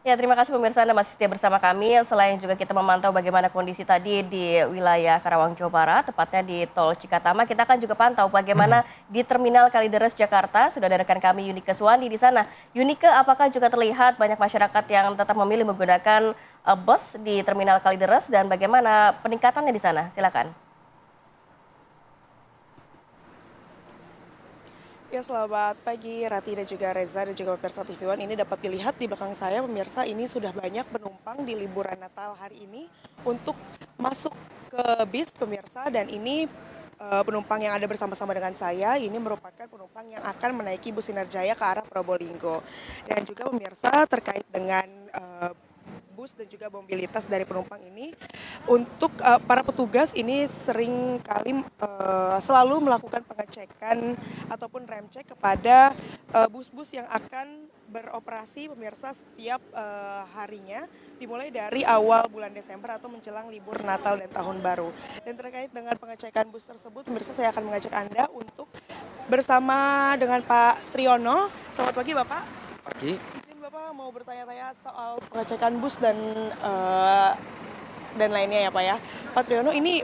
Ya, terima kasih pemirsa Anda masih setia bersama kami. Selain juga kita memantau bagaimana kondisi tadi di wilayah Karawang, Jawa Barat, tepatnya di Tol Cikatama, kita akan juga pantau bagaimana di Terminal Kalideres, Jakarta. Sudah ada rekan kami Yunike Suwandi di sana. Yunike, apakah juga terlihat banyak masyarakat yang tetap memilih menggunakan bus di Terminal Kalideres dan bagaimana peningkatannya di sana? Silakan. Ya, selamat pagi Rati dan juga Reza dan juga pemirsa TV One. Ini dapat dilihat di belakang saya pemirsa, ini sudah banyak penumpang di liburan Natal hari ini untuk masuk ke bis pemirsa, dan ini penumpang yang ada bersama-sama dengan saya ini merupakan penumpang yang akan menaiki bus Sinar Jaya ke arah Probolinggo. Dan juga pemirsa terkait dengan bus dan juga mobilitas dari penumpang ini, untuk para petugas ini sering kali selalu melakukan pengecekan ataupun rem cek kepada bus-bus yang akan beroperasi pemirsa setiap harinya, dimulai dari awal bulan Desember atau menjelang libur Natal dan Tahun Baru. Dan terkait dengan pengecekan bus tersebut pemirsa, saya akan mengajak Anda untuk bersama dengan Pak Triyono. Selamat pagi Bapak. Pagi. Bapak mau bertanya-tanya soal pengecekan bus dan lainnya ya Pak ya. Pak Triyono, ini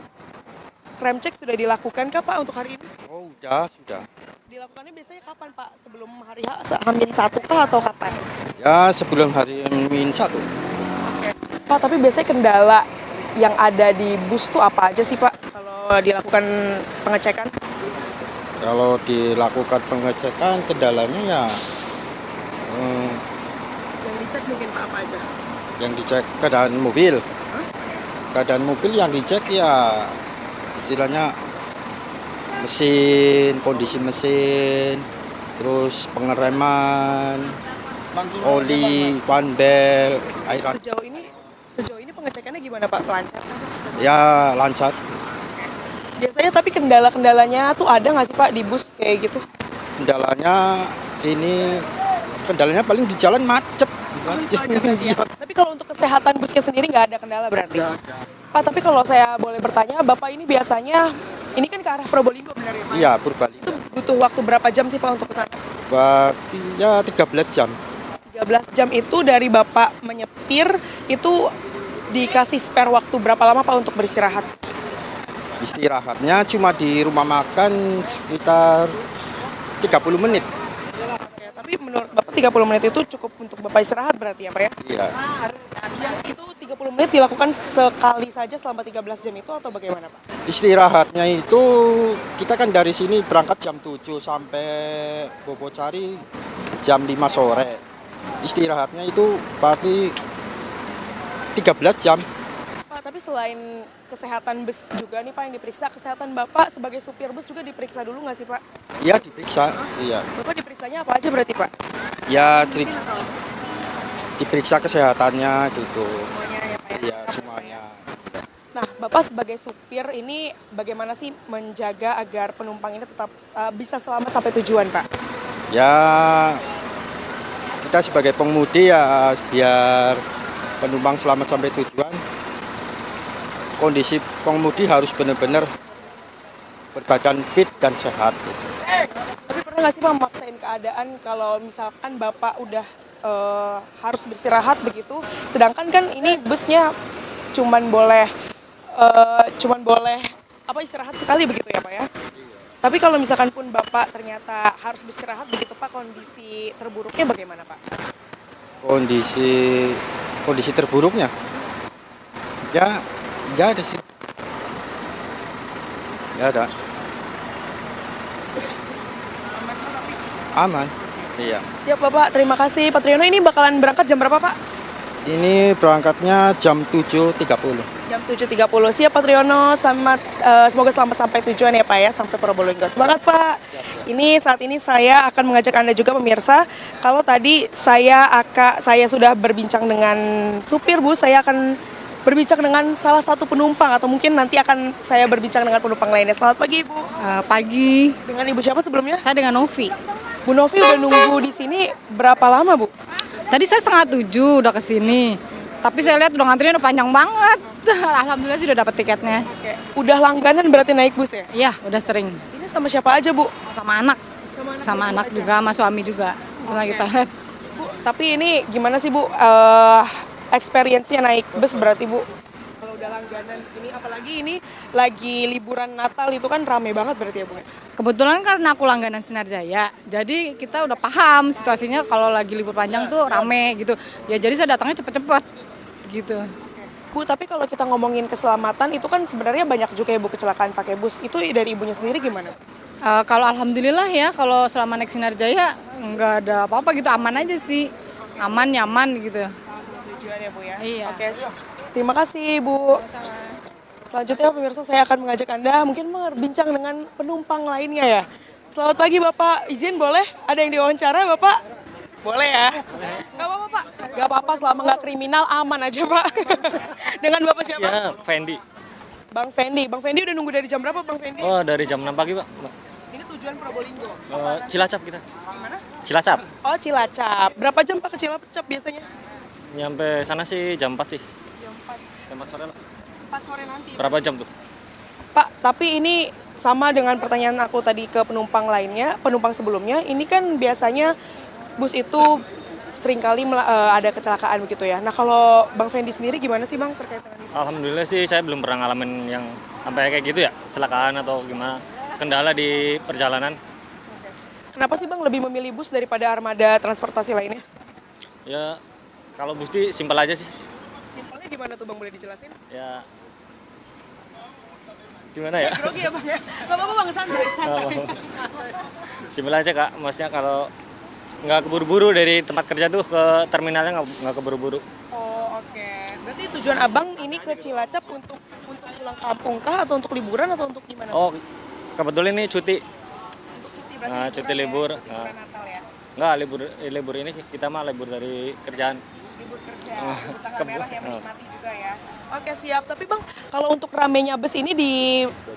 rem cek sudah dilakukan kah Pak untuk hari ini? Oh, sudah. Dilakukannya biasanya kapan Pak? Sebelum hari H-1 kah atau kapan? Ya, sebelum hari Min 1. Oke. Pak, tapi biasanya kendala yang ada di bus tuh apa aja sih Pak kalau dilakukan pengecekan? Kalau dilakukan pengecekan, kendalanya ya Yang dicek mungkin Pak apa aja? yang dicek keadaan mobil. Keadaan mobil yang dicek ya istilahnya mesin, kondisi mesin, terus pengereman, oli, ban bel, airan. Sejauh ini pengecekannya gimana Pak? Lancar? Ya lancar. Biasanya tapi kendala-kendalanya tuh ada nggak sih Pak di bus kayak gitu? Kendalanya paling di jalan macet. Tapi kalau untuk kesehatan busnya sendiri nggak ada kendala berarti? Pak, tapi kalau saya boleh bertanya, Bapak ini biasanya, ini kan ke arah Probolinggo benar ya Pak? Iya, Purbalingga. Itu butuh waktu berapa jam sih Pak untuk kesana? Berarti ya 13 jam. 13 jam itu dari Bapak menyetir, itu dikasih spare waktu berapa lama Pak untuk beristirahat? Istirahatnya cuma di rumah makan sekitar 30 menit. Oke, tapi menurut Bapak 30 menit itu cukup untuk Bapak istirahat berarti ya Pak ya? Iya. Itu 30 menit dilakukan sekali saja selama 13 jam itu atau bagaimana Pak? Istirahatnya itu kita kan dari sini berangkat jam 7 sampai Bobocari jam 5 sore. Istirahatnya itu berarti 13 jam. Pak, tapi selain kesehatan bus juga nih Pak yang diperiksa, kesehatan Bapak sebagai supir bus juga diperiksa dulu nggak sih Pak? Iya diperiksa, iya. Bapak diperiksanya apa aja berarti Pak? Ya diperiksa kesehatannya gitu. Semuanya ya Pak ya? Iya semuanya. Nah, Bapak sebagai supir ini bagaimana sih menjaga agar penumpang ini tetap bisa selamat sampai tujuan Pak? Ya kita sebagai pengemudi ya biar penumpang selamat sampai tujuan. Kondisi pengemudi harus benar-benar berbadan fit dan sehat. Gitu. Tapi pernah nggak sih Pak memaksain keadaan kalau misalkan Bapak udah harus beristirahat begitu, sedangkan kan ini busnya cuman boleh istirahat sekali begitu ya Pak ya? Tapi kalau misalkan pun Bapak ternyata harus beristirahat begitu Pak, kondisi terburuknya bagaimana Pak? Kondisi terburuknya? Ya nggak ada sih. Nggak ada. Aman. Iya. Siap Bapak, terima kasih Pak Triyono. Ini bakalan berangkat jam berapa Pak? Ini berangkatnya jam 7.30. Jam 7.30. Siap Pak Triyono, semoga selamat sampai tujuan ya Pak ya, sampai Probolinggo. Semangat Pak. Saat ini saya akan mengajak Anda juga pemirsa, kalau tadi saya sudah berbincang dengan supir bus, saya akan berbincang dengan salah satu penumpang atau mungkin nanti akan saya berbincang dengan penumpang lainnya. Selamat pagi Ibu. Pagi, Dengan Ibu siapa sebelumnya? saya dengan Novi. Bu Novi udah nunggu di sini berapa lama Bu? Tadi saya 6:30 udah kesini. Tapi saya lihat udah ngantrinya udah panjang banget. Alhamdulillah sih udah dapet tiketnya. Oke. Udah langganan berarti naik bus ya? Iya, udah sering. Ini sama siapa aja Bu? Sama anak. Sama anak juga, sama suami juga. Sama kita lihat. Bu, Tapi ini gimana sih Bu, experience-nya naik bus berarti Bu? Kalau udah langganan ini, apalagi ini lagi liburan Natal itu kan rame banget berarti ya Bu? Kebetulan karena aku langganan Sinar Jaya, jadi kita udah paham situasinya kalau lagi libur panjang tuh rame gitu. Ya jadi saya datangnya cepet-cepet gitu. Bu, tapi kalau kita ngomongin keselamatan itu kan sebenarnya banyak juga ya Bu kecelakaan pakai bus. Itu dari Ibunya sendiri gimana? Kalau alhamdulillah ya, kalau selama naik Sinar Jaya nggak ada apa-apa gitu, aman aja sih. Aman, nyaman gitu. Sama-sama tujuan ya Bu ya? Iya. Oke, terima kasih Bu. Selanjutnya pemirsa saya akan mengajak Anda mungkin berbincang dengan penumpang lainnya ya. Selamat pagi Bapak, izin boleh? Ada yang diwawancara Bapak? Boleh ya? Gak apa-apa Pak? Gak apa-apa selama gak kriminal aman aja Pak. Dengan Bapak siapa? Ya, Fendi. Bang Fendi. Bang Fendi udah nunggu dari jam berapa Bang Fendi? Oh, dari jam 6 pagi, Pak. Ini tujuan Probolinggo. Cilacap kita. Gimana? Cilacap. Oh Cilacap. Berapa jam Pak ke Cilacap biasanya? Nyampe sana sih jam 4 sih. Jam 4. Jam 4 sore lah. 4 sore nanti. Berapa jam tuh? Pak, tapi ini sama dengan pertanyaan aku tadi ke penumpang lainnya, penumpang sebelumnya, ini kan biasanya bus itu seringkali ada kecelakaan begitu ya. Nah kalau Bang Fendi sendiri gimana sih Bang terkait dengan itu? Alhamdulillah sih saya belum pernah ngalamin yang sampai kayak gitu ya, kecelakaan atau gimana, kendala di perjalanan. Kenapa sih Bang lebih memilih bus daripada armada transportasi lainnya? Ya, kalau bus sih simpel aja sih. Simpelnya gimana tuh Bang, boleh dijelasin? Ya, gimana ya? Grogi ya Bang ya? Gak apa-apa Bang, santai. Simpel aja Kak, maksudnya kalau nggak keburu-buru dari tempat kerja tuh ke terminalnya nggak keburu-buru. Oh oke. Berarti tujuan Abang ini ke Cilacap untuk pulang kampung kah atau untuk liburan atau untuk gimana? Oh, kebetulan ini cuti. Untuk cuti berarti Nah, cuti libur. Liburan Natal ya? Nggak, libur ini kita mah libur dari kerjaan. Libur kerja, libur tanggal merah yang Oh. menikmati juga ya. Oke siap, tapi Bang kalau untuk ramenya bus ini di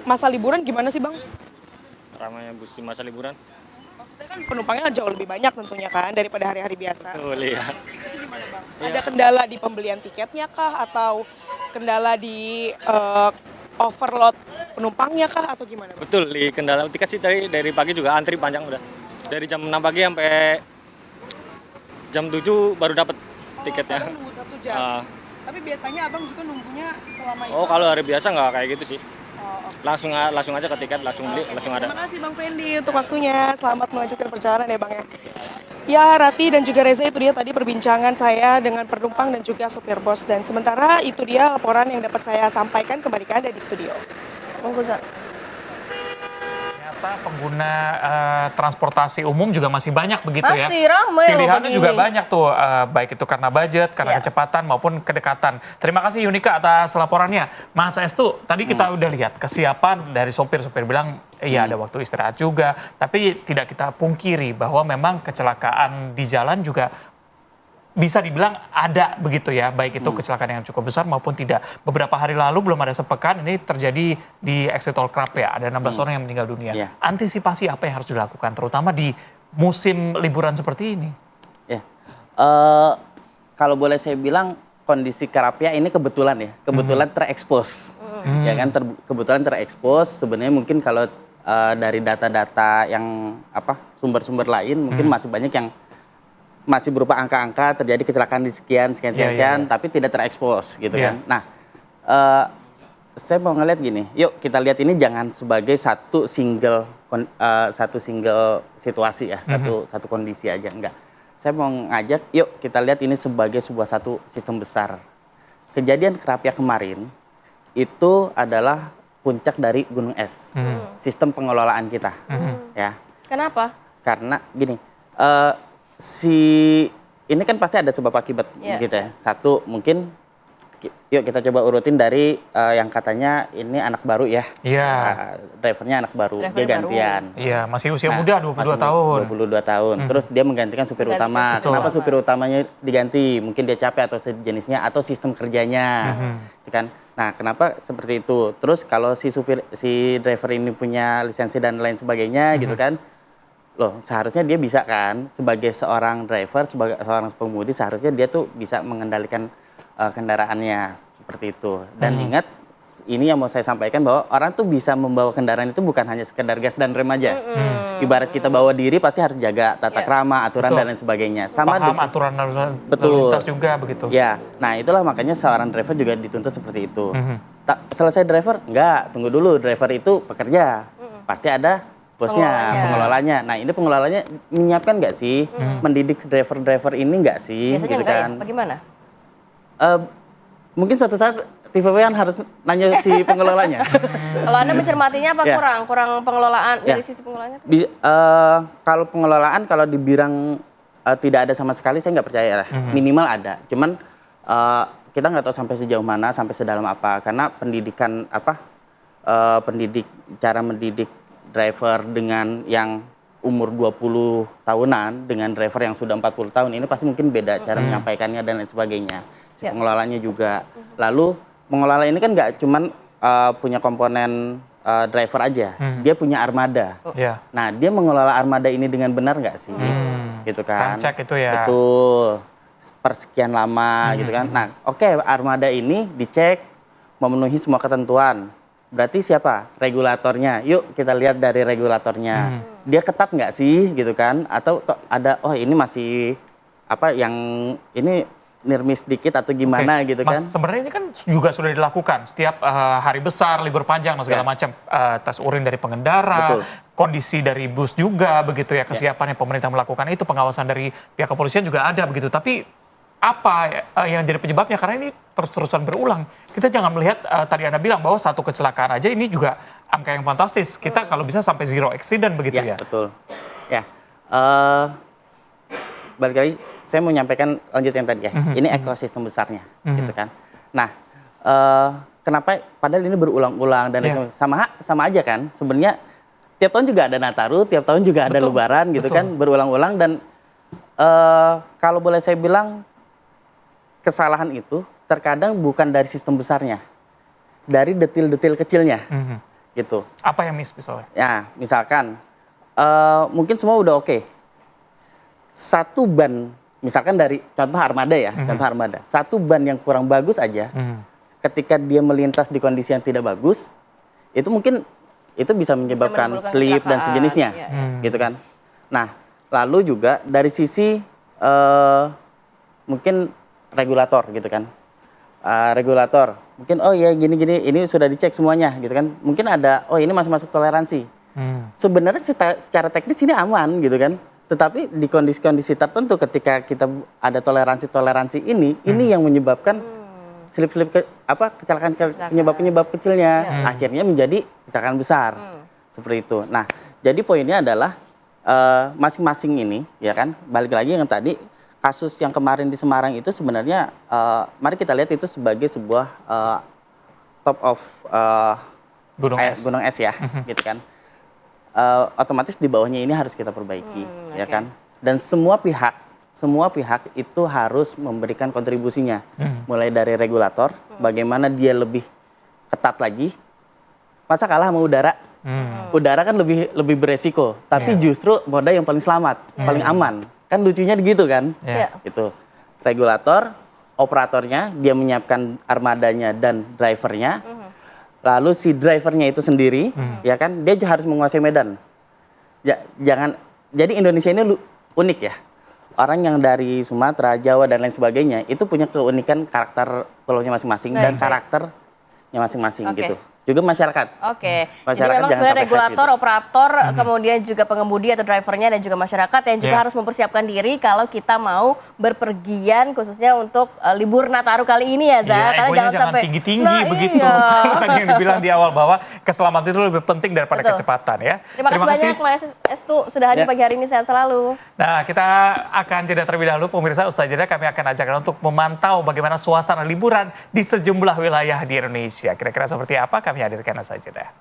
masa liburan gimana sih Bang? Ramainya bus di masa liburan. Maksudnya kan penumpangnya jauh lebih banyak tentunya kan daripada hari-hari biasa. Boleh ya. Itu gimana Bang? Ada kendala di pembelian tiketnya kah atau kendala di overload penumpangnya kah atau gimana Bang? Betul, di kendala tiket sih dari pagi juga antri panjang udah. Dari jam 6 pagi sampai jam 7 baru dapat tiketnya. Kadang nunggu 1 jam. Ah. Tapi biasanya Abang juga nunggunya selama itu. Oh, kalau hari biasa nggak kayak gitu sih. Oh, oke. Langsung aja ke tiket, langsung beli, langsung ada. Terima kasih Bang Fendi untuk waktunya. Selamat melanjutkan perjalanan ya Bang ya. Ya, Rati dan juga Reza, itu dia tadi perbincangan saya dengan penumpang dan juga sopir bus. Dan sementara itu dia laporan yang dapat saya sampaikan kembali ke Anda di studio. Bang Kuza. Ternyata pengguna transportasi umum juga masih banyak begitu ya. Masih ramai loh Pilihannya pagi juga ini. banyak tuh, baik itu karena budget, karena Ya. kecepatan maupun kedekatan. Terima kasih Yunika atas laporannya. Mas Estu, tadi kita udah lihat kesiapan dari sopir-sopir bilang, iya ada waktu istirahat juga. Tapi tidak kita pungkiri bahwa memang kecelakaan di jalan juga bisa dibilang ada begitu ya, baik itu kecelakaan yang cukup besar maupun tidak. Beberapa hari lalu, belum ada sepekan, ini terjadi di exit tol Krap ya, ada 16 orang yang meninggal dunia. Iya. Antisipasi apa yang harus dilakukan, terutama di musim liburan seperti ini? Ya, kalau boleh saya bilang kondisi Karapia ini kebetulan ya, kebetulan terekspos, ya kan, kebetulan terekspos. Sebenarnya mungkin kalau dari data-data yang sumber-sumber lain mungkin masih banyak yang masih berupa angka-angka terjadi kecelakaan di sekian, Iya. tapi tidak terekspos gitu Iya. kan. Nah, saya mau ngeliat gini, yuk kita lihat ini jangan sebagai satu single situasi ya, satu kondisi aja, enggak. Saya mau ngajak, yuk kita lihat ini sebagai satu sistem besar. Kejadian Krapia kemarin itu adalah puncak dari gunung es, sistem pengelolaan kita, ya. Kenapa? Karena gini, ini kan pasti ada sebab akibat Iya. gitu ya. Satu mungkin, yuk kita coba urutin dari yang katanya ini anak baru ya. Iya. Drivernya anak baru, dia Drivernya gantian. Iya, masih usia Nah, muda, 22 masih tahun. 22 tahun. Terus dia menggantikan supir Menggantikan utama. supir Kenapa utama. supir utamanya diganti? Mungkin dia capek atau sejenisnya atau sistem kerjanya. Gitu kan? Nah, kenapa seperti itu? Terus kalau si driver ini punya lisensi dan lain sebagainya gitu kan. Loh, seharusnya dia bisa kan sebagai seorang driver, sebagai seorang pengemudi seharusnya dia tuh bisa mengendalikan kendaraannya seperti itu. Dan ingat ini yang mau saya sampaikan bahwa orang tuh bisa membawa kendaraan itu bukan hanya sekedar gas dan rem aja. Ibarat kita bawa diri pasti harus jaga tata krama, aturan dan lain sebagainya. Sama Paham aturan lalu betul. lintas juga begitu. Ya, nah itulah makanya seorang driver juga dituntut seperti itu. Selesai driver, enggak, tunggu dulu. Driver itu pekerja, pasti ada bosnya, pengelolanya. Nah ini pengelolanya menyiapkan nggak sih, mendidik driver-driver ini nggak sih, Biasanya gitu enggak kan? ya? Bagaimana? Mungkin suatu saat TVW kan harus nanya si pengelolanya. Kalau Anda mencermatinya apa Ya. kurang pengelolaan Ya. dari sisi pengelolaannya? Kalau pengelolaan, kalau dibilang tidak ada sama sekali, saya nggak percaya lah. Minimal ada. Cuman kita nggak tahu sampai sejauh mana, sampai sedalam apa. Karena pendidikan cara mendidik driver dengan yang umur 20 tahunan dengan driver yang sudah 40 tahun ini pasti mungkin beda cara menyampaikannya dan lain sebagainya. Si pengelolanya juga. Lalu pengelola ini kan nggak cuman punya komponen driver aja, dia punya armada. Ya. Nah, dia mengelola armada ini dengan benar nggak sih? Gitu kan. Cek itu ya. Betul. Persekian lama gitu kan. Nah, oke, armada ini dicek memenuhi semua ketentuan. Berarti siapa? Regulatornya. Yuk kita lihat dari regulatornya. Dia ketat nggak sih gitu kan? Atau ada, oh ini masih apa yang ini nirmis dikit atau gimana gitu kan? Mas, sebenarnya ini kan juga sudah dilakukan setiap hari besar, libur panjang dan segala macam, tes urin dari pengendara, Betul. kondisi dari bus juga begitu ya, kesiapan yang pemerintah melakukan itu, pengawasan dari pihak kepolisian juga ada begitu. Tapi apa yang jadi penyebabnya? Karena ini terus-terusan berulang. Kita jangan melihat tadi Anda bilang bahwa satu kecelakaan aja ini juga angka yang fantastis. Kita kalau bisa sampai zero accident begitu ya. Betul. Ya. Balik lagi, saya mau nyampaikan lanjut yang tadi ya. Ini ekosistem besarnya, gitu kan. Nah, kenapa? Padahal ini berulang-ulang dan sama aja kan. Sebenarnya tiap tahun juga ada Nataru, tiap tahun juga ada Lebaran, gitu kan, berulang-ulang dan kalau boleh saya bilang kesalahan itu terkadang bukan dari sistem besarnya, dari detil-detil kecilnya, gitu. Apa yang miss misalnya? Ya, misalkan mungkin semua udah oke. Satu ban, misalkan dari contoh armada ya, contoh armada. Satu ban yang kurang bagus aja, ketika dia melintas di kondisi yang tidak bagus, itu mungkin itu bisa menyebabkan slip dan sejenisnya, gitu kan. Nah, lalu juga dari sisi mungkin regulator gitu kan. Regulator, mungkin oh ya gini-gini, ini sudah dicek semuanya gitu kan. Mungkin ada, oh ini masih masuk toleransi. Sebenarnya secara teknis ini aman gitu kan. Tetapi di kondisi-kondisi tertentu ketika kita ada toleransi ini yang menyebabkan slip-slip kecelakaan penyebab kecilnya akhirnya menjadi kecelakaan besar. Seperti itu. Nah, jadi poinnya adalah masing-masing ini ya kan, balik lagi yang tadi kasus yang kemarin di Semarang itu sebenarnya mari kita lihat itu sebagai sebuah top of gunung es ya, gitu kan. Otomatis di bawahnya ini harus kita perbaiki, ya kan. Dan semua pihak itu harus memberikan kontribusinya, mulai dari regulator, bagaimana dia lebih ketat lagi. Masa kalah sama udara? Udara kan lebih beresiko, tapi justru moda yang paling selamat, paling aman. Kan lucunya gitu kan? Itu regulator, operatornya, dia menyiapkan armadanya dan drivernya. Lalu si drivernya itu sendiri, ya kan, dia harus menguasai medan. Jadi Indonesia ini unik ya. Orang yang dari Sumatera, Jawa dan lain sebagainya itu punya keunikan karakter pulaunya masing-masing dan karakternya masing-masing gitu. Juga masyarakat. Oke. Masyarakat jadi memang jangan sebenarnya sampai regulator, hype gitu. operator, kemudian juga pengemudi atau drivernya dan juga masyarakat yang juga harus mempersiapkan diri kalau kita mau berpergian khususnya untuk libur Nataru kali ini ya, Za. Karena jangan sampai tinggi-tinggi begitu. Tadi yang dibilang di awal bahwa keselamatan itu lebih penting daripada kecepatan ya. Terima kasih banyak Mas Estu sudah hadir pagi hari ini, sehat selalu. Nah, kita akan jeda terlebih dahulu pemirsa. Usai jeda kami akan ajak Anda untuk memantau bagaimana suasana liburan di sejumlah wilayah di Indonesia. Kira-kira seperti apa? Kami hadirkan usai jeda.